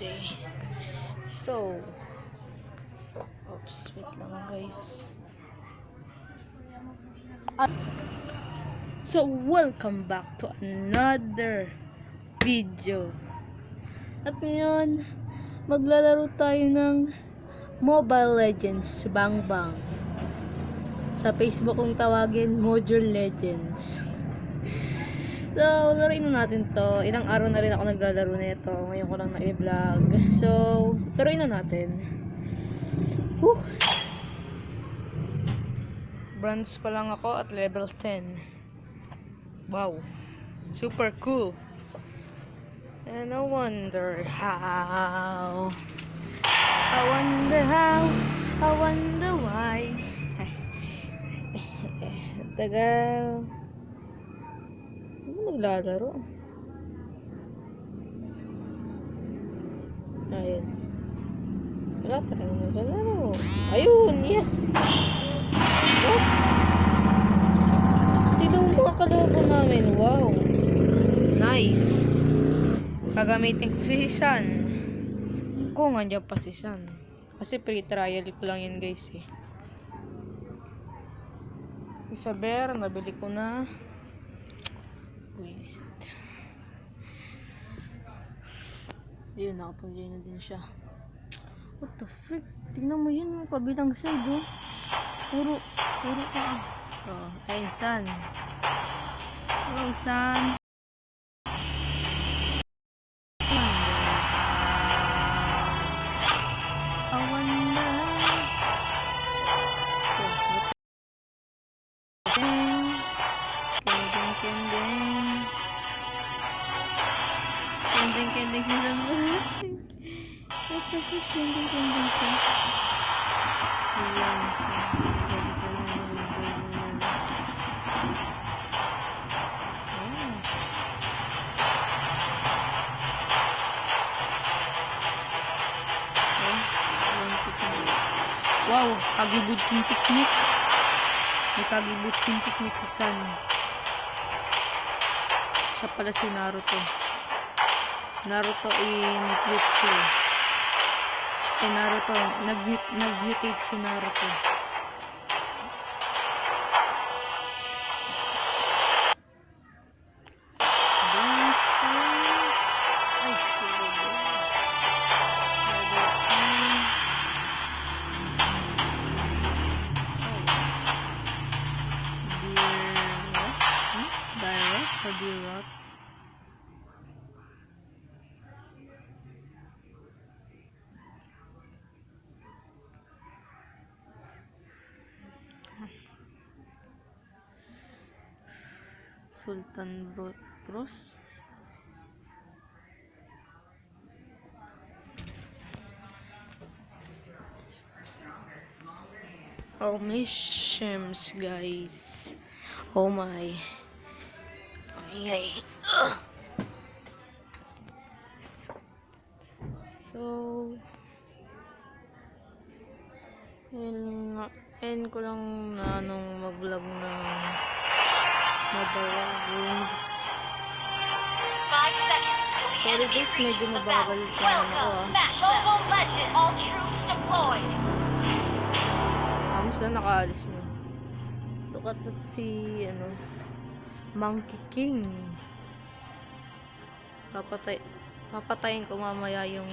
see. So, oops, wait lang guys. So, welcome back to another video. At ngayon, maglalaro tayo ng Mobile Legends Bang Bang. Sa Facebook kung tawagin, Mobile Legends. So, laruin na natin to. Ilang araw na rin ako naglalaro na ito. Ngayon ko lang na-i-vlog. So, laruin na natin. Whew! Bronze pa lang ako at level 10. Wow! Super cool! And I wonder how. I wonder how. I wonder why. Tagal. Ano naglalaro? Ayun. Wala pa rin naglalaro. Ayun! Yes! What? Tignan mo mga kalobo namin. Wow! Nice! Gagamitin ko si San. Kung andyan pa si San. Kasi free trial ko lang yan guys eh. Isa bear, nabili ko na. Wisit. Ayun, nakapag-join na din siya. What the frick? Tingnan mo yun, kabilang side oh. Puro ka. Oh, ayun San. Hello San. Kending siya what the fuck, kending siya siyan wow, kagibutsin technique. May kagibutsin technique si San. Siya pala si Naruto in Jutsu. Naruto, nag-mutate si Naruto. Direct. Sultan Bros. Oh my shims guys. Oh my. Okay. So end ko lang na mag-vlog ng Mobile Legends. 5 seconds till the enemy reaches the battle. Welcome, smash them. Mobile Legend, all troops deployed. Kamusta nakaalis na. Tukat at si Monkey King. Papatayin ko mamaya yung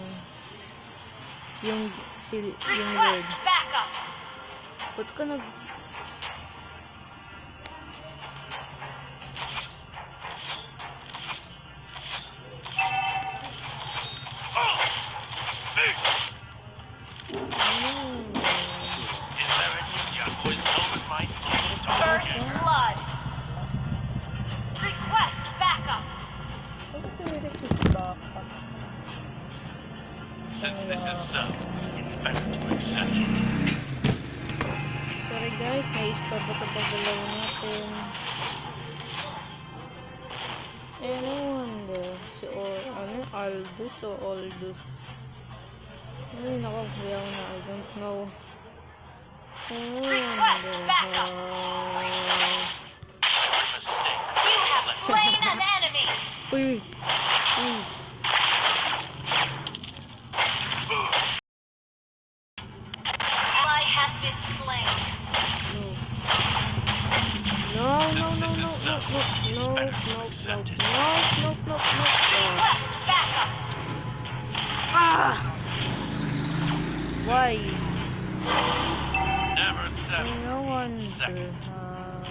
word. Ba't ka nag First blood. Request backup. Since this is so, it's better to accept it. Sorry guys, may stop ito paggalaw natin. Si Aldous o Aldous. Ay nako, kuya ko na, I don't know. Request backup. You have slain an enemy. Uy. accepted. Nope. Request backup. Ah! Why? Never settle No for being wonder second. how.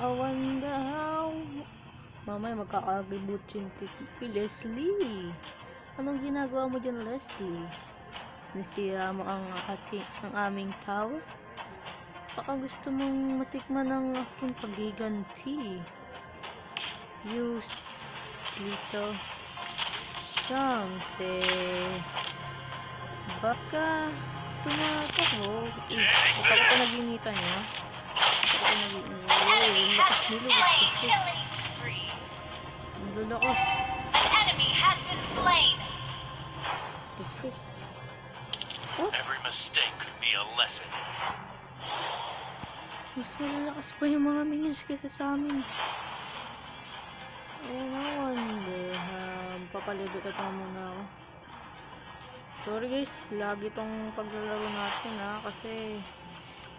I wonder how. Mamaya magkakagibot yung Leslie. Anong ginagawa mo dyan, Leslie? Nasira mo ang aming tower? Baka gusto mong matikman ang aking paghiganti. You little shamse. Baka tumatakbo. Baka ko naginitan niya. Enemy has been slain. Killing spree. Ang lalakas. An enemy has been slain. Every mistake could be a lesson. Mas malalakas pa yung mga minions kaysa sa amin. I wonder. Papalibot ito muna ako. Sorry guys, lagi tong paglalaro natin kasi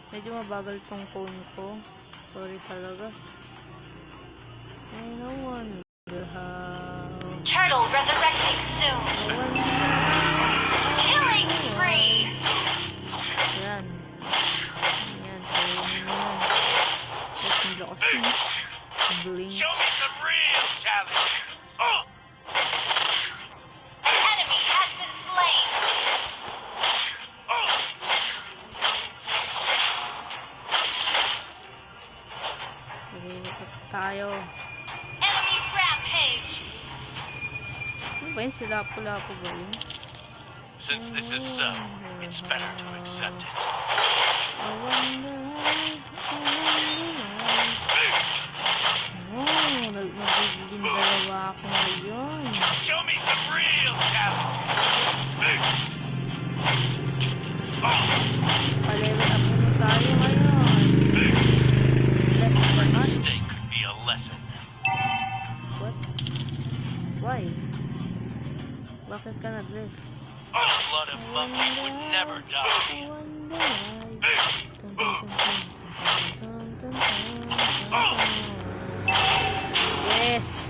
medyo mabagal tong phone ko. Sorry talaga. I wonder how. Turtle resurrecting soon. Killing spree. Yan. Tayo mo yan. Tapos ang lakas mo. Bling. Show me some real challenges. Oh! An enemy has been slain. Oh! Nalilipat tayo. Enemy rampage. Ano ba yun? Sila-pula-po ba yun? Since this is so, it's better to accept it. I wonder nagiging dalawa ako ngayon. Show me some real challenges. Oh! Pa-level up muna tayo ngayon. Left for Every us. mistake could be a lesson. What? Why? Bakit ka nag-left? The blood of monkey would never I die. wonder why. Dun, dun, dun, dun, dun, dun, dun, dun. Yes!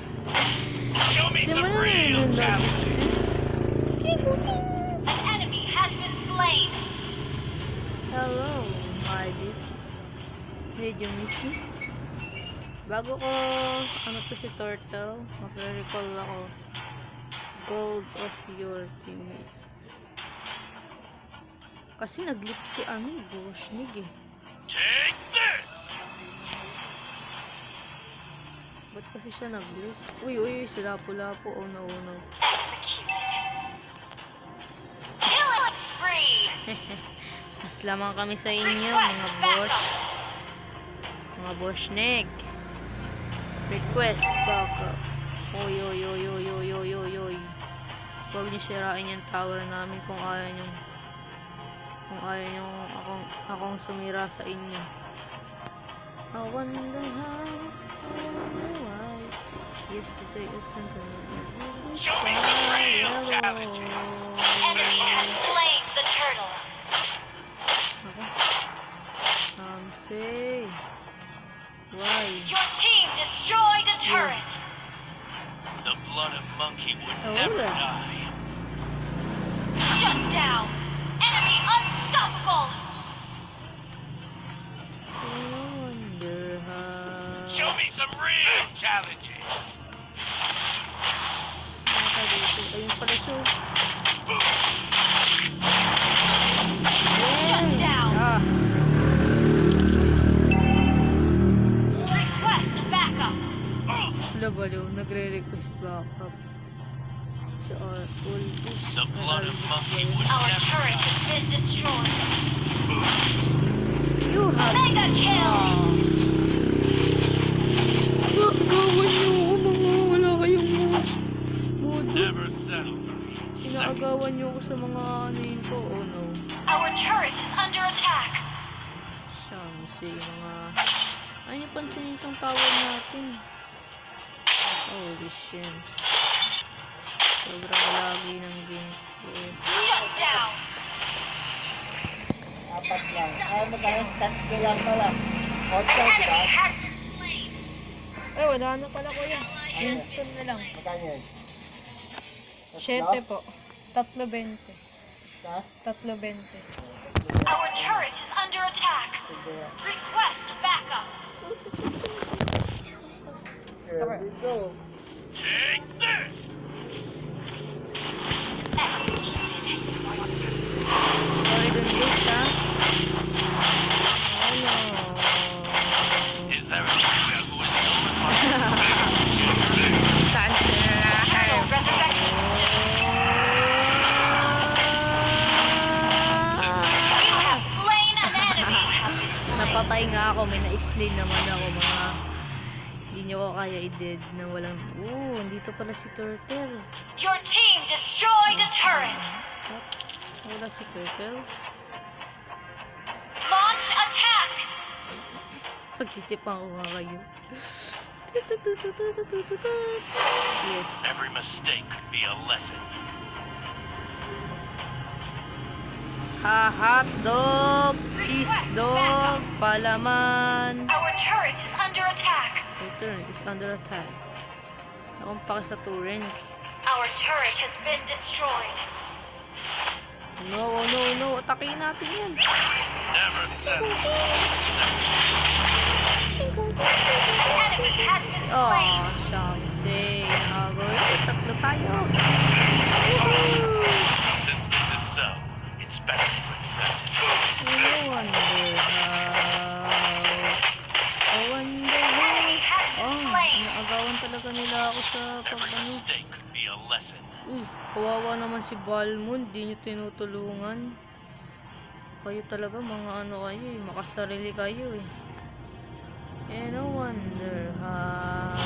Show me some Simulan na real yung challenges. An enemy has been slain. Hello, my dear. Did you miss me? Bago ko, to si Turtle, makre-recall ako. Gold of your teammates. Kasi nag-lip si Boshnig eh. Take this! Ba't kasi siya nag-lip? Uy, sila pula-po. Oh no. Executed. Killing spree. Mas lamang kami sa inyo, Request mga boss. backup. Mga boshnig. Request backup. Oy. Huwag niyo sirain yung tower namin kung ayaw niyo akong sumira sa inyo. I wonder how, I wonder why. Yesterday at Show me some real challenges. Enemy has slain the turtle. Say why? Your team destroyed a turret. The blood of monkey would Oh, never yeah. die. Shut down. Enemy unstoppable. I wonder how. Show me some real challenges. Ayun pala siya. Shut down. Request backup. Oh! Labalo, nagre-request backup. Si all this. The blood of monkey would Our never turret die. has been destroyed. You have. Mega kill. Gawan niyo ako, mga wala kayong modo. Never settle for being second. Inaagawan niyo ako sa mga yun ko. Oh no. Our turret is under attack. Siyam, mga... Ano yung pansinin itong tower natin? Holy shims. Sobrang lagi ng game ko. Shut down. Apat lang. Ay, magkano? Tatlo lang pala. An enemy has been slain. Ay, wala na pala kuya. Winston na lang. Magkano yun? 7 po. 3.20. Ha? 3.20. Our turret is under attack. Request backup. Here we go. Take this! Executed. Sorry dun Luke ha. Oh no. Is there a ninja who is stolen my Saan Turtle resurrected. Since the You have slain an enemy. Have been slain. Napatay nga ako. May na-slay naman ako mga... Hindi nyo ko kaya i-dead na walang... Dito pala si Turtle. Your team destroyed a turret. What? Wala si Turtle? Launch attack. Pagtitipan ko nga kayo. Yes. every mistake could be a lesson. Ha, hot dog, cheese dog, palaman. Our turret is under attack. Your turn is under attack. Akong paki sa turret. Our turret has been destroyed. No, no, no. Atakin natin yan. Never settle. An enemy has been Oh, slain. Shamsi. Nakagoy. Tatlo tayo. Woohoo! Since this is so, it's better to accept it. I wonder how. I wonder how. Enemy has been Oh, slain. naagawan talaga nila ako sa Every pag-ano. mistake could be a lesson. Kawawa naman si Balmond, di nyo tinutulungan. Kayo talaga, mga ano kayo eh, makasarili kayo eh. And I wonder how,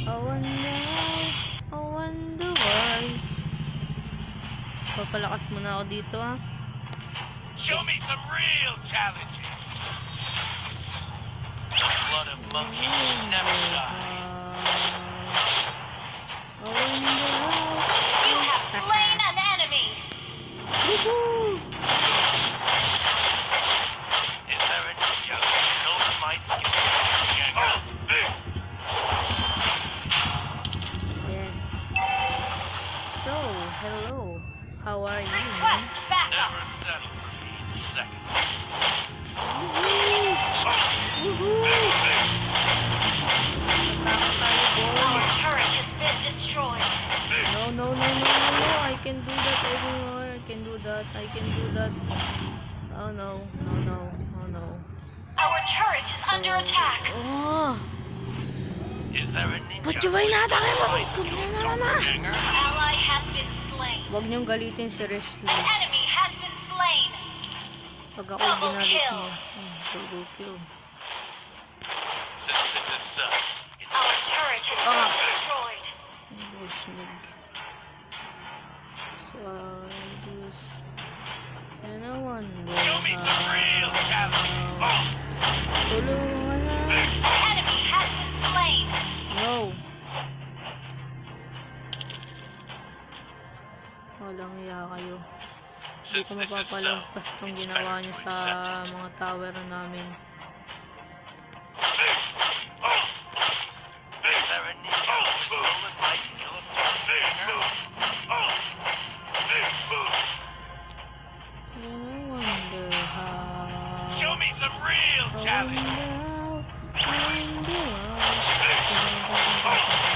I wonder how, I wonder why. Papalakas muna ako dito ha. Show me some real challenges. The blood of monkeys will never die. I wonder how. You have slain an enemy. Woohoo! Is there a ninja who has stolen my skill? Doppelganger? Yes. So, hello. How are you? Request backup. Never settle for being second. Woohoo! Nataka tayo, boy. Our turret has been destroyed. No, no, no, no, no, no. I can do that anymore. I can do that. I can do that. Oh no, no, no, oh no. Our turret is under attack. Oh! Is there a ninja Ba't who yung may has natake mo? stolen my skill? Sumama na. Doppelganger? An ally has been slain. Huwag niyong galitin si Resli. An enemy has been slain. Pag ako Double ginalit kill. niya. Double kill. Since this is so, it's Our better. turret has been destroyed. Bushnig. So, this. And I wonder Show me some real challenges. Oh! Tulungan na. An enemy has been slain. No. Walang iya kayo. Hindi Since ko this is so, mapapalampas tong it's ginawa better niyo to sa accept it. mga tower namin. Is there a ninja who has stolen my skill of doppelganger? And I wonder how. Show me some real I challenges. wonder how. I wonder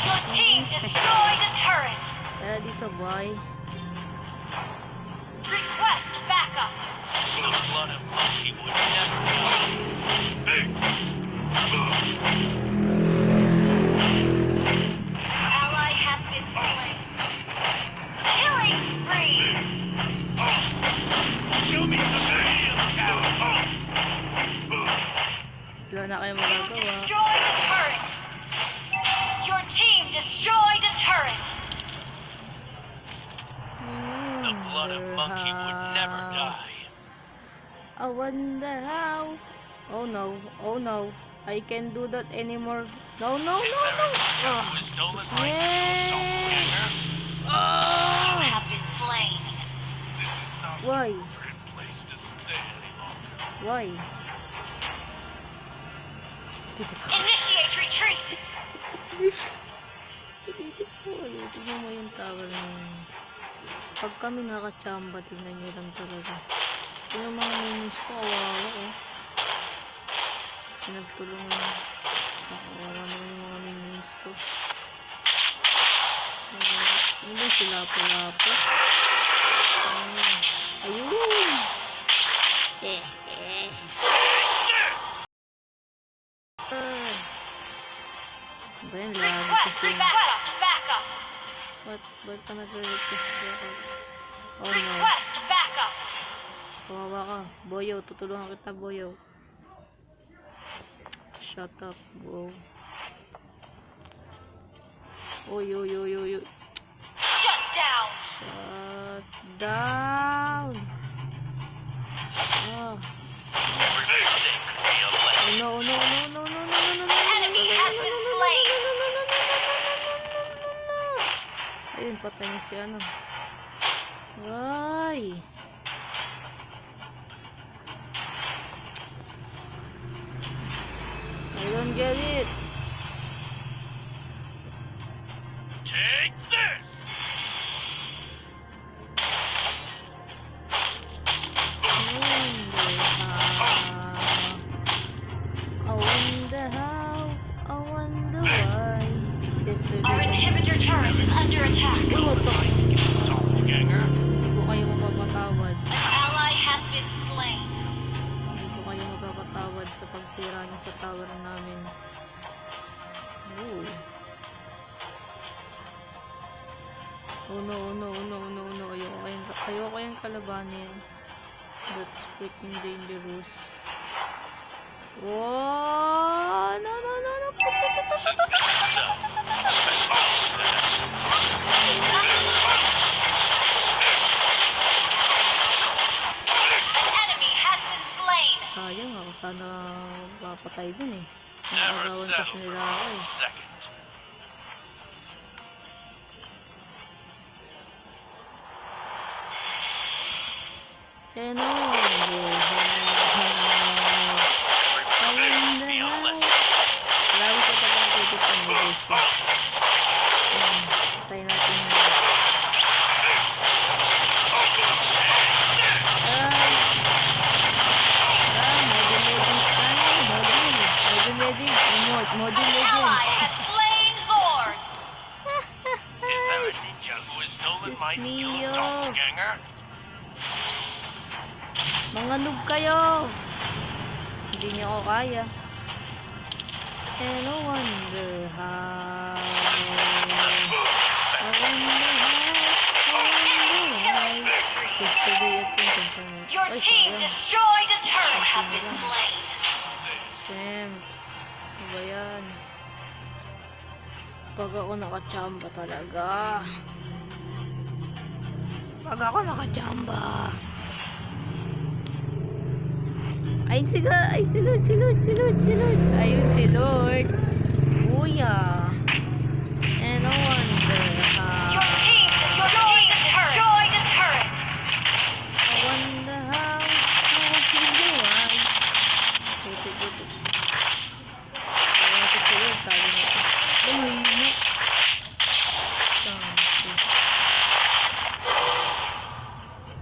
Your team destroyed a turret. Tara dito, boy. Request backup. The blood of monkey would never die. Ally has been slain. Killing spree. Show me some real challenges. Wala na kayo You magagawa. destroyed a turret. Your team destroyed a turret. The blood of monkey would never die. I wonder how. Oh no, oh no. I can't do that anymore. No, no, Is no, there a no. ninja who has stolen my skill Yeah. of doppelganger? You have been slain. This is not Why? the appropriate place to stay any longer. Why? Initiate retreat. Tignan mo yung tower na yun. Pag kami nakachamba, tignan nyo lang talaga. Yung mga minions ko, kawawa oh. Pinagtulungan. Kawawa naman yung mga minions ko. Ano ba sila lapo-lapo? Ayun! Ba yan, lagi kasi. Request backup. Ba't ka nag-request backup? Oh no. Request backup. Kawawa ka. Boyo, tutulungan kita, Boyo. Shut up, bro. Oy. Shut down. Shut down. Ah. Every mistake could be a lesson. Oh, no. Enemy has been slain. Ayun, patay niya si ano. Why? I don't get it. Take this! I wonder why. Our inhibitor turret is under attack. What the? Doppelganger. Hindi ko kayo mapapatawad. An ally has been slain. Hindi ko kayo mapapatawad sa pagsira niya sa tower namin. Ooh. Oh no. Ayoko kayong kalabanin. That's freaking dangerous. Oh, no. Since this is so, I'm all set. An enemy has been slain. Sayang ako, sana papatay dun eh. Never Nakagawan settle kasi for nila ako eh. 1 second. Hello. Every mistake could be a lesson. Lagi ko pa kung titik ang videos ko. Patay natin yun. Module Ally Legends. has slain Lord. Is there a ninja who has stolen my Diyos skill mio. of doppelganger? Mga noob kayo. Hindi niyo ako kaya. And no wonder how. Your team destroyed a turret. Have been slain. Champs. Ano ba yan? Pag ako nakachamba talaga. Pag ako nakachamba. Ay, si Lord. Ayun si Lord. Kuya. And no wonder how. Your team destroyed a turret. I wonder how. How can you why? Buti. Ayan si Lord. Sabi niya. Lumihimik.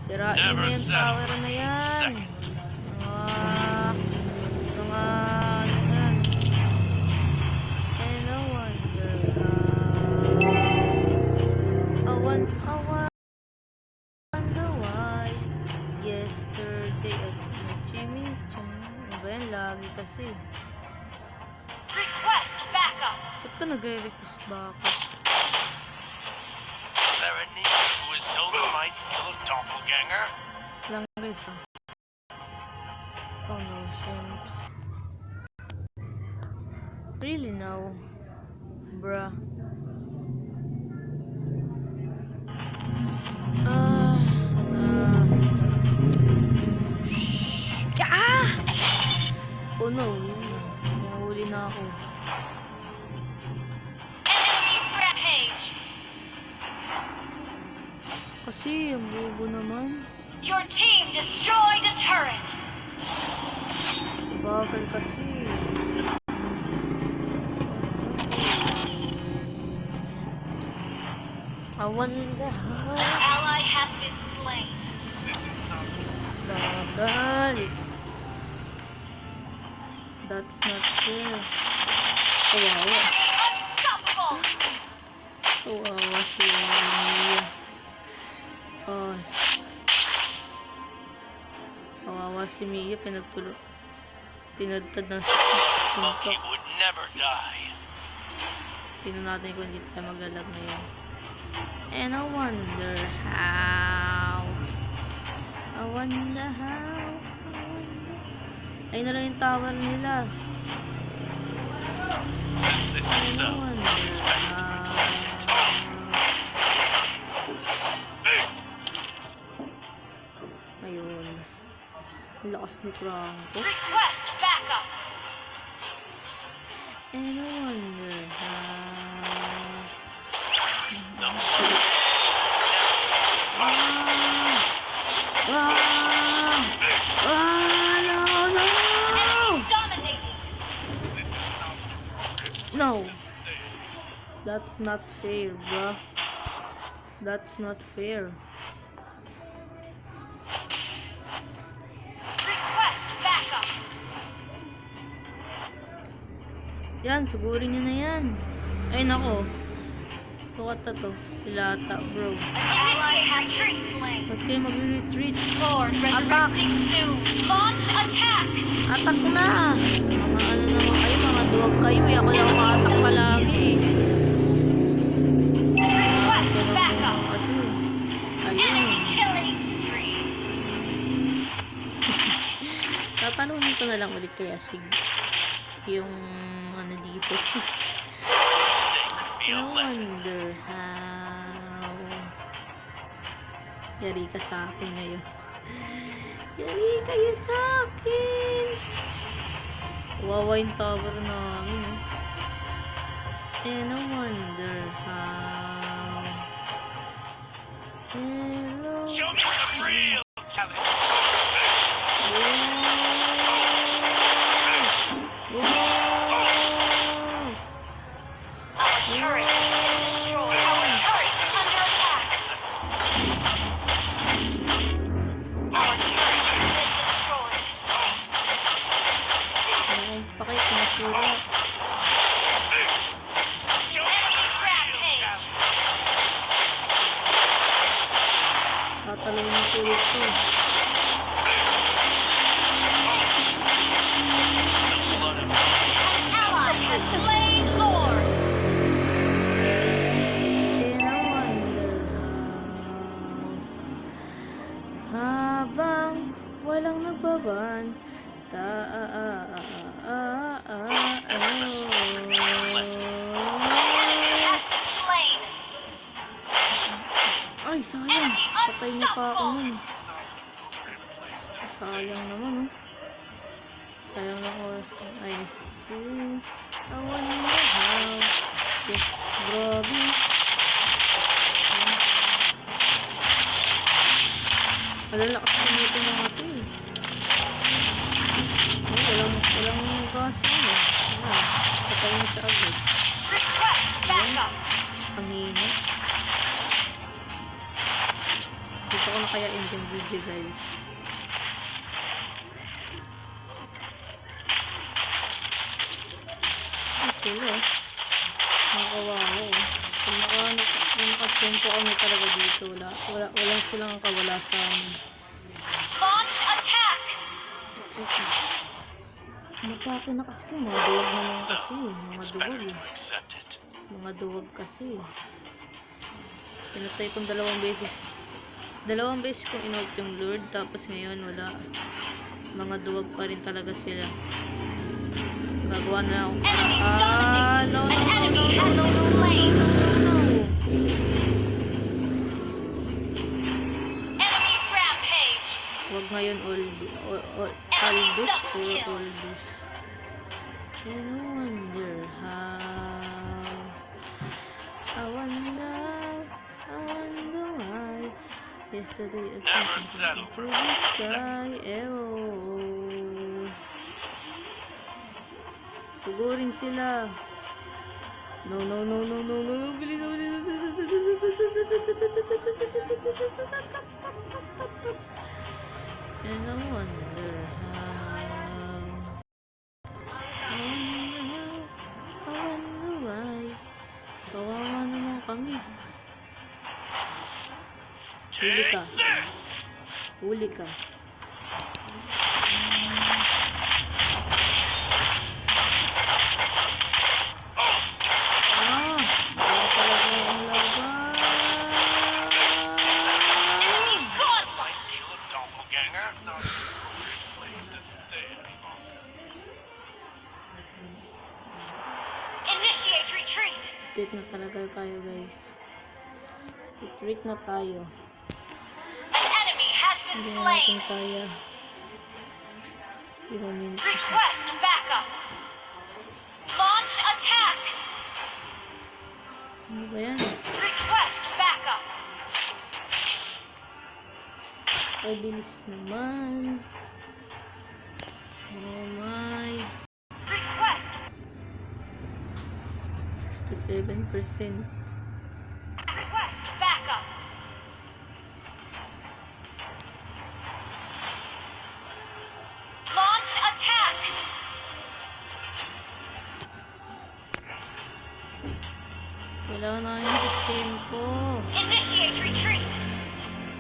Sirain na Never yung settle tower for na 1 yan. second. Mga ano yan. And I wonder how. I wonder why. Yesterday at Jimmy Chan. Ano ba yan? Lagi kasi. Request backup. Ba't ka nagre-request backup? Is there a ninja who has stolen my skill of doppelganger? Lang guys ah. Oh no, shrimps. Really now? Bruh. Oh no, mahuli na ako. Enemy rampage. Kasi, ang bobo naman. Your team destroyed a turret. Bagal kasi. I wonder An how. ally has been slain. This is not Gagali. That's not fair. Kawawa. Unstoppable. Kawawa si Mia. Ay. Kawawa si Mia. Tinadtad ng monkey suntok. would never die. Tingnan natin kung hindi tayo maglalag ngayon. And I wonder how. I wonder how. Ayun na lang yung tower nila. Since this is so, I expect you to accept it. Ayun. Ang lakas ni Franco. Request backup. And I wonder how. No. No, no! Enemy dominating. This is not the No! stay. That's not fair, bruh. That's not fair. Request backup. Yan, sugurin nyo na yan. Ay, nako. Tukat na to. Ilata, bro. Initiate retreat. Slain. Ba't kayo mag-retreat? Lord resurrecting soon. Launch attack. Attack na! Mga ano naman kayo, mga duwag kayo eh. Ako lang maka-attack palagi eh. Request Ganun backup. kasi. Enemy Ayun. killing spree. Tatanungin ko na lang ulit kaya Sig. Yung ano dito. Mistake could be I a lesson. wonder how. Yari ka sa akin ngayon. Yari kayo sa akin. Wawa yung tower namin. And I wonder how. Hello. Show me some real challenge. Our turret has been destroyed. Our turret is under attack. Our turret has been destroyed. Pakit na sila. Show me Enemy some real rampage. challenge. Tatalawin ko ulit to. The blood of An ally has slain Lord. And I wonder how. Habang walang nagbaban. Enemy has been slain. Ay, sayang. Patay niya pa ako nun. Sayang naman, oh. Sayang na oras. Ay, see. I wonder how. Yes, grabe. Malalakas na nito mga ito, eh. Ay, walang gas yun, eh. Ayan, patay na siya agad. Request backup. Ang hina. Dito ko na kaya end yung video, guys. Ay, sila. Nakakawawa. Kung nakapunto kami talaga dito, walang silang kawala sa amin. Launch attack. Matake na kasi kayo, mga duwag naman So, kasi. Mga it's duwag, better eh. to accept it. Mga duwag kasi. Pinatay kong dalawang beses. Dalawang beses kong inout yung Lord, tapos ngayon wala. Mga duwag pa rin talaga sila. Gagawa na lang akong Enemy no, dominating. no, An no, enemy no, has no, been no, slain. no. Enemy rampage. Huwag ngayon Aldous, puro Aldous. And I wonder how. I wonder why. Yesterday I Never settle for the sky. Sugurin sila. No, bilis. And I wonder why. Kawawa naman kami. Huli ka. Take this! Huli ka. Ah, wala talaga ang laban. Enemy godlike. My seal of doppelganger. This is not a great place to stay any longer. Initiate retreat. Retreat na talaga tayo, guys. Retreat na tayo. An enemy has been Hindi na slain. natin kaya. I-minute. Request backup. Launch attack. Ano ba yan? Request backup. Ay, bilis naman. Oh my. Request. 67%. Request backup. Launch attack. Wala na yung system ko. Initiate retreat.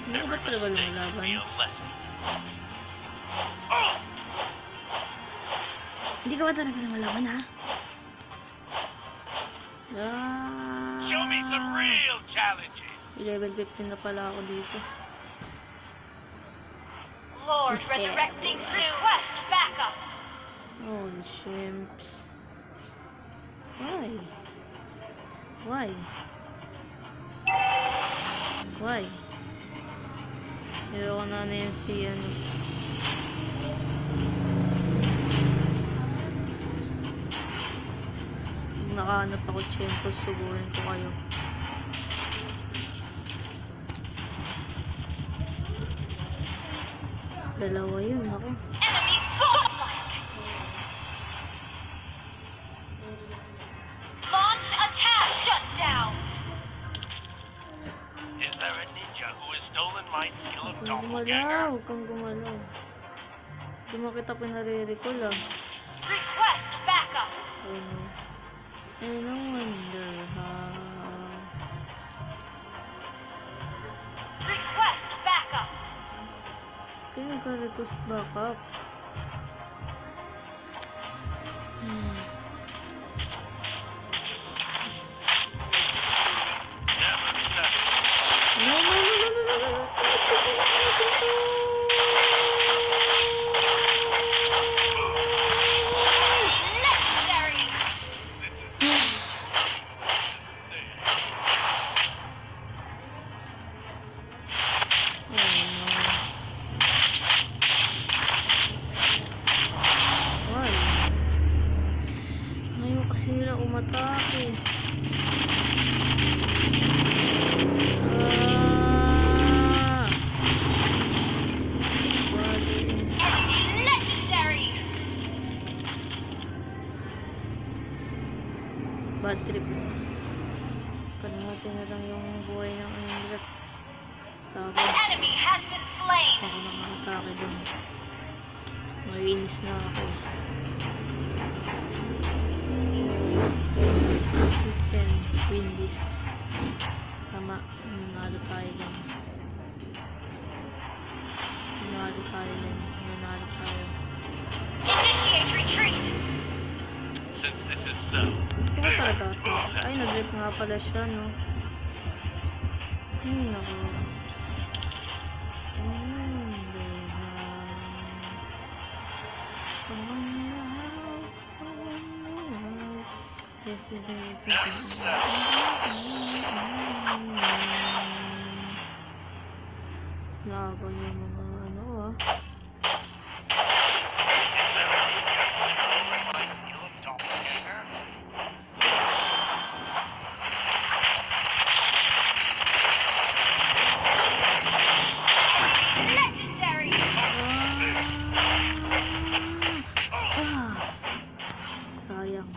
Hindi ko ba Every talaga mistake will lumalaban? be a lesson. Oh! Hindi ka ba talaga lumalaban, ha? Ah, Show me some real challenges. level 15 na pala ako dito. Lord resurrecting soon. Request backup. Holy shimps. Why? Why? Why? Ayoko na na yan si ano. Pag nakahanap ako tiyempo, subuhin ko kayo. Dalawa yun ako. Enemy godlike. Launch attack. Shut down. Is there a ninja who has stolen my skill of Huwag kang gumalaw, doppelganger? huwag kang gumalaw. Hindi mo kita pinare-recall ah. Request backup. Oh no. And I wonder how. Request backup. Kaya nagka-request backup. Never settle. No, no, no, no, no, no, no. Legendary. This is not a great place to stay. Oh no. Why? Ngayon kasi nila umatake. Ah! Bali. Enemy legendary. Bad trip. Kalimutin na lang yung buhay ng Ingrid. Tapos, An enemy has been slain. ako nakakatake dun. Maiinis na ako. We can win this. Tama, nanalo tayo dun. Nanalo tayo dun. Nanalo tayo. Initiate retreat. Since this is so, Kaya talaga ito. Set. Ay, nag-rip nga pala siya, no? Ay, naku. Nagawa niya yung mga ano, ah. is there a ninja who has stolen my skill of doppelganger? Legendary. Ah! Sayang.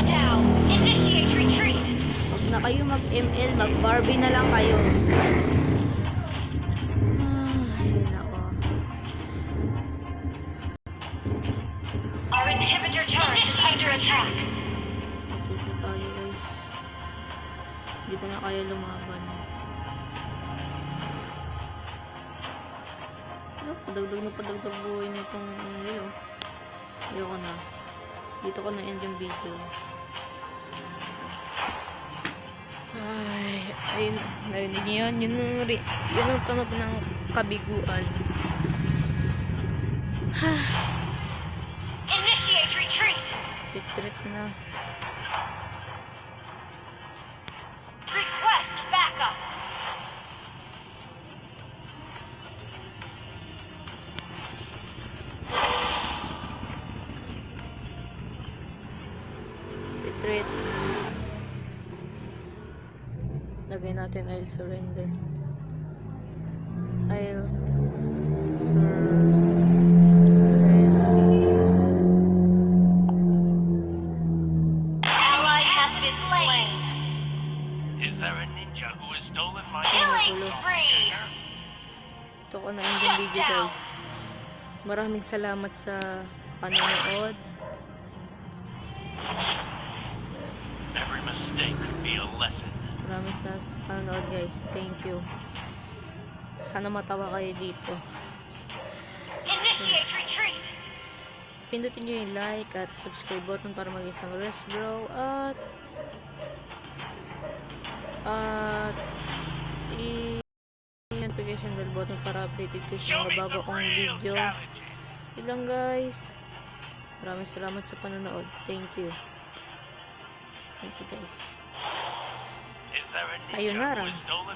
Shut down. Initiate retreat. Huwag na kayo mag-ML, mag-Barbie na lang kayo. Ay, nako. Our inhibitor turret is under attack. Dito tayo guys. Hindi ko na kaya lumaban. Padagdag buhay nitong ano. Ayoko na. Dito ko na end yung video. Ay, ayun. Narinig niyo yun? Yun ang tunog ng kabiguan. Initiate retreat. Retreat na. Request backup. Retreat. Lagay natin I'll surrender. I'll surrender. Ally has been slain. Is there a ninja who has stolen my Killing spree. Ito ko na end yung video guys. Maraming salamat sa panonood. Every mistake could be a lesson. Maraming salamat sa panonood guys. Thank you. Sana matawa kayo dito. Initiate retreat. Pindutin nyo yung like at subscribe button para maging isang rest bro. At i-notification bell button para updated ko sa Show mga me bago some kong real video. challenges. Yun lang guys. Maraming salamat sa panonood. Thank you. Thank you guys. Is there a ninja Sayonara. who has stolen